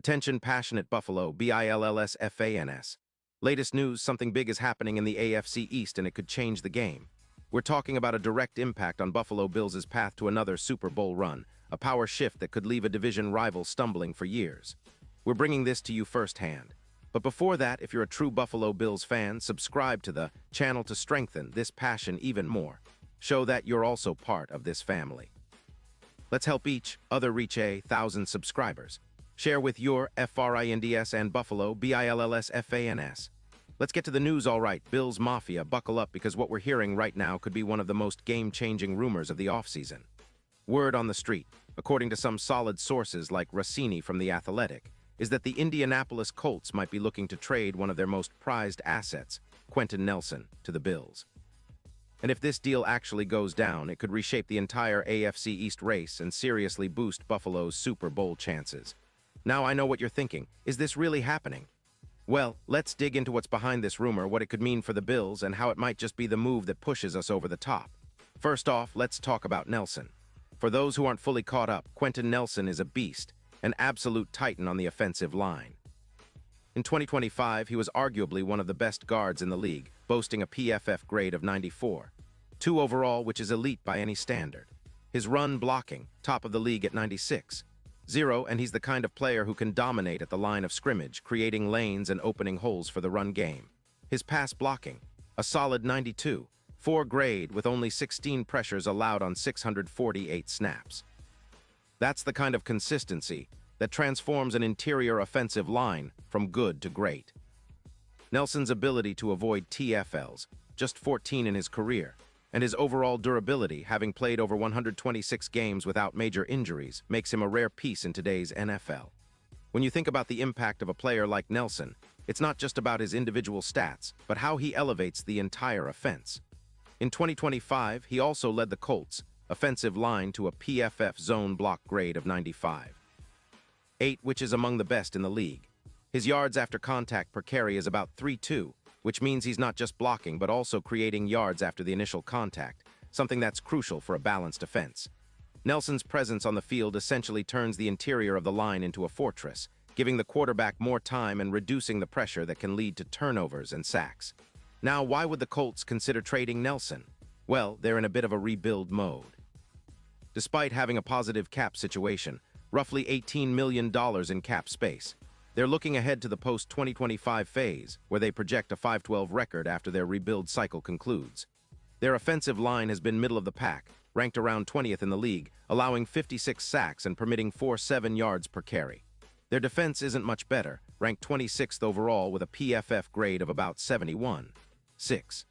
Attention passionate Buffalo, BILLSFANS. Latest news, something big is happening in the AFC East and it could change the game. We're talking about a direct impact on Buffalo Bills' path to another Super Bowl run, a power shift that could leave a division rival stumbling for years. We're bringing this to you firsthand. But before that, if you're a true Buffalo Bills fan, subscribe to the channel to strengthen this passion even more. Show that you're also part of this family. Let's help each other reach 1,000 subscribers. Share with your FRINDS and Buffalo, BILLSFANS. Let's get to the news, all right. Bills Mafia, buckle up because what we're hearing right now could be one of the most game-changing rumors of the offseason. Word on the street, according to some solid sources like Rossini from The Athletic, is that the Indianapolis Colts might be looking to trade one of their most prized assets, Quenton Nelson, to the Bills. And if this deal actually goes down, it could reshape the entire AFC East race and seriously boost Buffalo's Super Bowl chances. Now I know what you're thinking. Is this really happening? Well, let's dig into what's behind this rumor, what it could mean for the Bills, and how it might just be the move that pushes us over the top. First off, let's talk about Nelson. For those who aren't fully caught up, Quenton Nelson is a beast, an absolute titan on the offensive line. In 2025, he was arguably one of the best guards in the league, boasting a PFF grade of 94. 2 overall, which is elite by any standard. His run blocking, top of the league at 96. 0, and he's the kind of player who can dominate at the line of scrimmage, creating lanes and opening holes for the run game. His pass blocking, a solid 92, 4 grade with only 16 pressures allowed on 648 snaps. That's the kind of consistency that transforms an interior offensive line from good to great. Nelson's ability to avoid TFLs, just 14 in his career, and his overall durability, having played over 126 games without major injuries, makes him a rare piece in today's NFL. When you think about the impact of a player like Nelson, it's not just about his individual stats, but how he elevates the entire offense. In 2025, he also led the Colts' offensive line to a PFF zone block grade of 95. 8, which is among the best in the league. His yards after contact per carry is about 3.2, which means he's not just blocking but also creating yards after the initial contact, something that's crucial for a balanced offense. Nelson's presence on the field essentially turns the interior of the line into a fortress, giving the quarterback more time and reducing the pressure that can lead to turnovers and sacks. Now, why would the Colts consider trading Nelson? Well, they're in a bit of a rebuild mode. Despite having a positive cap situation, roughly $18 million in cap space, they're looking ahead to the post-2025 phase, where they project a 5-12 record after their rebuild cycle concludes. Their offensive line has been middle of the pack, ranked around 20th in the league, allowing 56 sacks and permitting 4.7 yards per carry. Their defense isn't much better, ranked 26th overall with a PFF grade of about 71.6.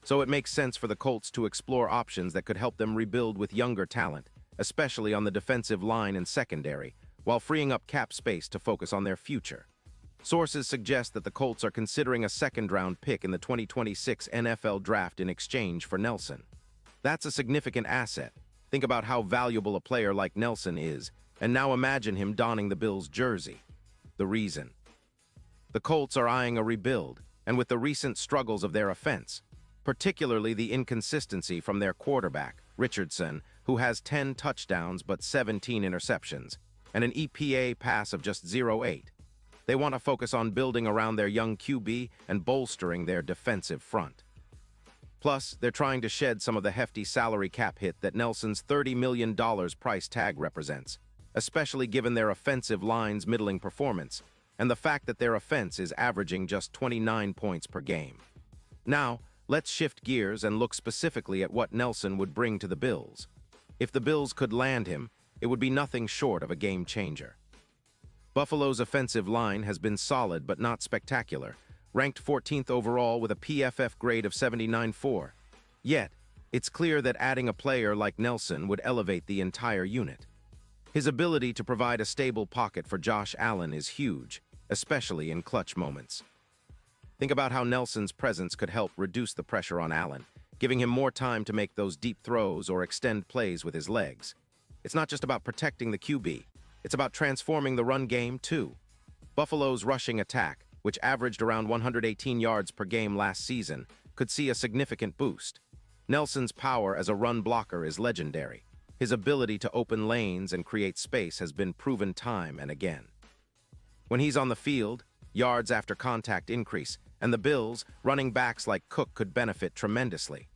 So it makes sense for the Colts to explore options that could help them rebuild with younger talent, especially on the defensive line and secondary, while freeing up cap space to focus on their future. Sources suggest that the Colts are considering a second-round pick in the 2026 NFL Draft in exchange for Nelson. That's a significant asset. Think about how valuable a player like Nelson is, and now imagine him donning the Bills' jersey. The reason: the Colts are eyeing a rebuild, and with the recent struggles of their offense, particularly the inconsistency from their quarterback, Richardson, who has 10 touchdowns but 17 interceptions, and an EPA pass of just 0.8. They want to focus on building around their young QB and bolstering their defensive front. Plus, they're trying to shed some of the hefty salary cap hit that Nelson's $30 million price tag represents, especially given their offensive line's middling performance and the fact that their offense is averaging just 29 points per game. Now, let's shift gears and look specifically at what Nelson would bring to the Bills. If the Bills could land him, it would be nothing short of a game changer. Buffalo's offensive line has been solid but not spectacular, ranked 14th overall with a PFF grade of 79.4. Yet, it's clear that adding a player like Nelson would elevate the entire unit. His ability to provide a stable pocket for Josh Allen is huge, especially in clutch moments. Think about how Nelson's presence could help reduce the pressure on Allen, giving him more time to make those deep throws or extend plays with his legs. It's not just about protecting the QB, it's about transforming the run game too. Buffalo's rushing attack, which averaged around 118 yards per game last season, could see a significant boost. Nelson's power as a run blocker is legendary. His ability to open lanes and create space has been proven time and again. When he's on the field, yards after contact increase, and the Bills, running backs like Cook could benefit tremendously.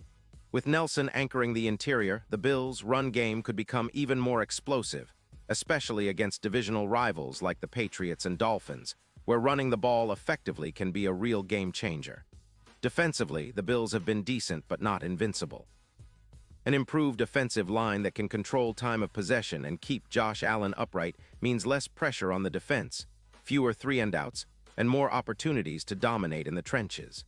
With Nelson anchoring the interior, the Bills' run game could become even more explosive, especially against divisional rivals like the Patriots and Dolphins, where running the ball effectively can be a real game changer. Defensively, the Bills have been decent but not invincible. An improved offensive line that can control time of possession and keep Josh Allen upright means less pressure on the defense, fewer three-and-outs, and more opportunities to dominate in the trenches.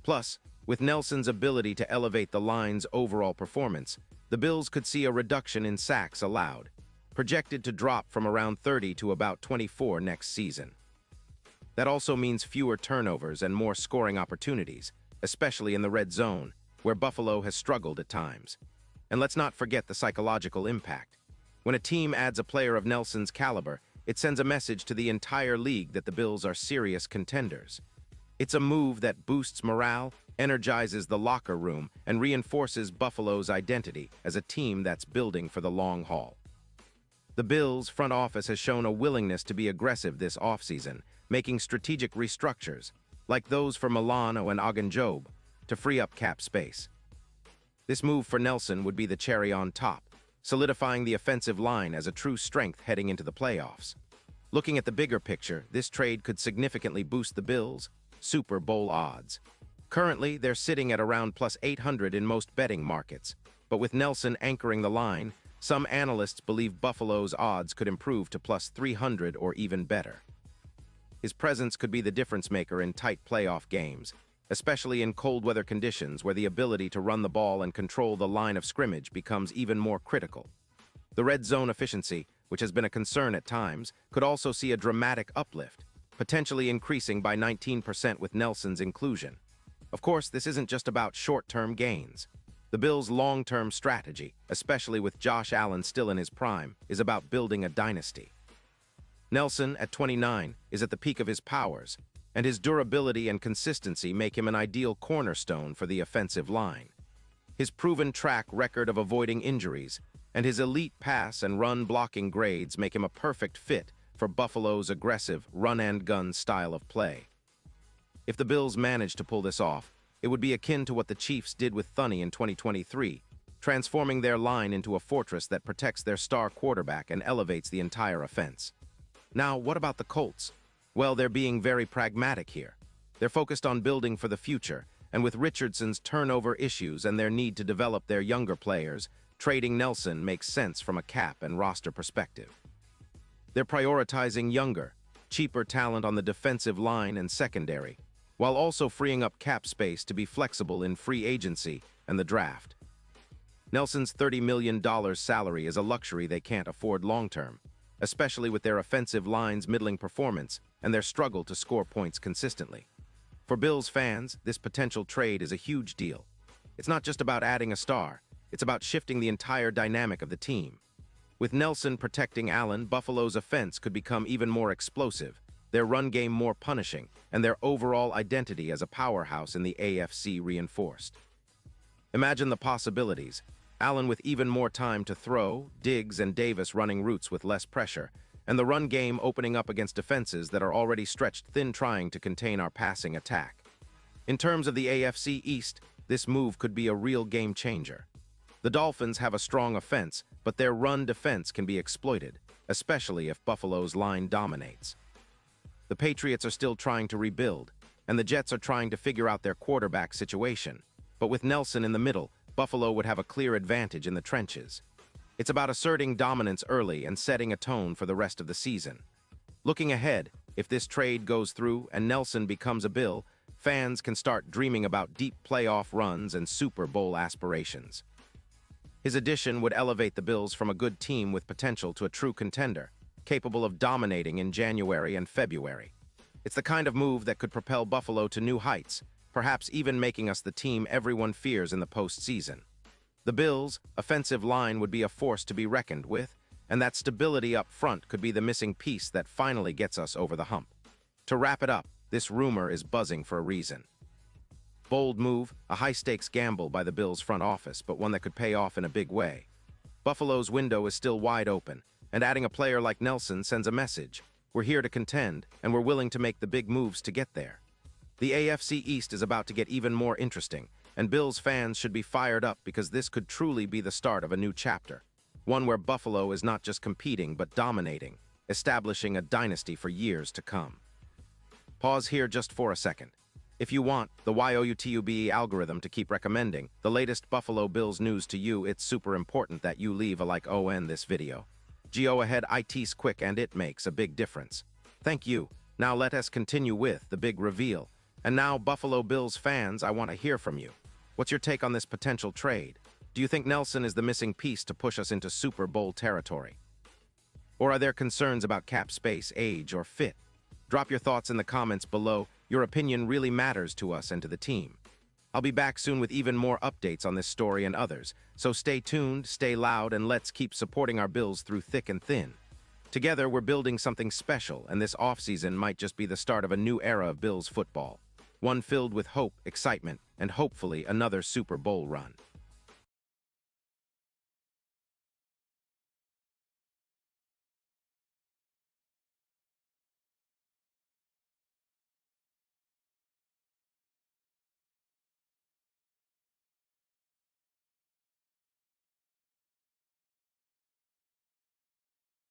Plus, with Nelson's ability to elevate the line's overall performance, the Bills could see a reduction in sacks allowed, projected to drop from around 30 to about 24 next season. That also means fewer turnovers and more scoring opportunities, especially in the red zone, where Buffalo has struggled at times. And let's not forget the psychological impact. When a team adds a player of Nelson's caliber, it sends a message to the entire league that the Bills are serious contenders. It's a move that boosts morale, energizes the locker room, and reinforces Buffalo's identity as a team that's building for the long haul. The Bills' front office has shown a willingness to be aggressive this offseason, making strategic restructures, like those for Milano and Ogunjobi, to free up cap space. This move for Nelson would be the cherry on top, solidifying the offensive line as a true strength heading into the playoffs. Looking at the bigger picture, this trade could significantly boost the Bills' Super Bowl odds. Currently, they're sitting at around plus 800 in most betting markets, but with Nelson anchoring the line, some analysts believe Buffalo's odds could improve to plus 300 or even better. His presence could be the difference maker in tight playoff games, especially in cold weather conditions where the ability to run the ball and control the line of scrimmage becomes even more critical. The red zone efficiency, which has been a concern at times, could also see a dramatic uplift, potentially increasing by 19% with Nelson's inclusion. Of course, this isn't just about short-term gains. The Bills' long-term strategy, especially with Josh Allen still in his prime, is about building a dynasty. Nelson, at 29, is at the peak of his powers, and his durability and consistency make him an ideal cornerstone for the offensive line. His proven track record of avoiding injuries and his elite pass and run blocking grades make him a perfect fit for Buffalo's aggressive run-and-gun style of play. If the Bills manage to pull this off, it would be akin to what the Chiefs did with Thuney in 2023, transforming their line into a fortress that protects their star quarterback and elevates the entire offense. Now, what about the Colts? Well, they're being very pragmatic here. They're focused on building for the future, and with Richardson's turnover issues and their need to develop their younger players, trading Nelson makes sense from a cap and roster perspective. They're prioritizing younger, cheaper talent on the defensive line and secondary, while also freeing up cap space to be flexible in free agency and the draft. Nelson's $30 million salary is a luxury they can't afford long-term, especially with their offensive line's middling performance and their struggle to score points consistently. For Bills fans, this potential trade is a huge deal. It's not just about adding a star, it's about shifting the entire dynamic of the team. With Nelson protecting Allen, Buffalo's offense could become even more explosive, their run game more punishing, and their overall identity as a powerhouse in the AFC reinforced. Imagine the possibilities. Allen with even more time to throw, Diggs and Davis running routes with less pressure, and the run game opening up against defenses that are already stretched thin trying to contain our passing attack. In terms of the AFC East, this move could be a real game changer. The Dolphins have a strong offense, but their run defense can be exploited, especially if Buffalo's line dominates. The Patriots are still trying to rebuild, and the Jets are trying to figure out their quarterback situation. But with Nelson in the middle, Buffalo would have a clear advantage in the trenches. It's about asserting dominance early and setting a tone for the rest of the season. Looking ahead, if this trade goes through and Nelson becomes a Bill, fans can start dreaming about deep playoff runs and Super Bowl aspirations. His addition would elevate the Bills from a good team with potential to a true contender, capable of dominating in January and February. It's the kind of move that could propel Buffalo to new heights, perhaps even making us the team everyone fears in the postseason. The Bills' offensive line would be a force to be reckoned with, and that stability up front could be the missing piece that finally gets us over the hump. To wrap it up, this rumor is buzzing for a reason. Bold move, a high-stakes gamble by the Bills' front office, but one that could pay off in a big way. Buffalo's window is still wide open, and adding a player like Nelson sends a message. We're here to contend, and we're willing to make the big moves to get there. The AFC East is about to get even more interesting, and Bills fans should be fired up because this could truly be the start of a new chapter. One where Buffalo is not just competing, but dominating, establishing a dynasty for years to come. Pause here just for a second. If you want the YouTube algorithm to keep recommending the latest Buffalo Bills news to you, it's super important that you leave a like on this video. Go ahead, it's quick and it makes a big difference. Thank you. Now let us continue with the big reveal. And now, Buffalo Bills fans, I want to hear from you. What's your take on this potential trade? Do you think Nelson is the missing piece to push us into Super Bowl territory? Or are there concerns about cap space, age, or fit? Drop your thoughts in the comments below. Your opinion really matters to us and to the team. I'll be back soon with even more updates on this story and others, so stay tuned, stay loud, and let's keep supporting our Bills through thick and thin. Together, we're building something special, and this offseason might just be the start of a new era of Bills football. One filled with hope, excitement, and hopefully another Super Bowl run.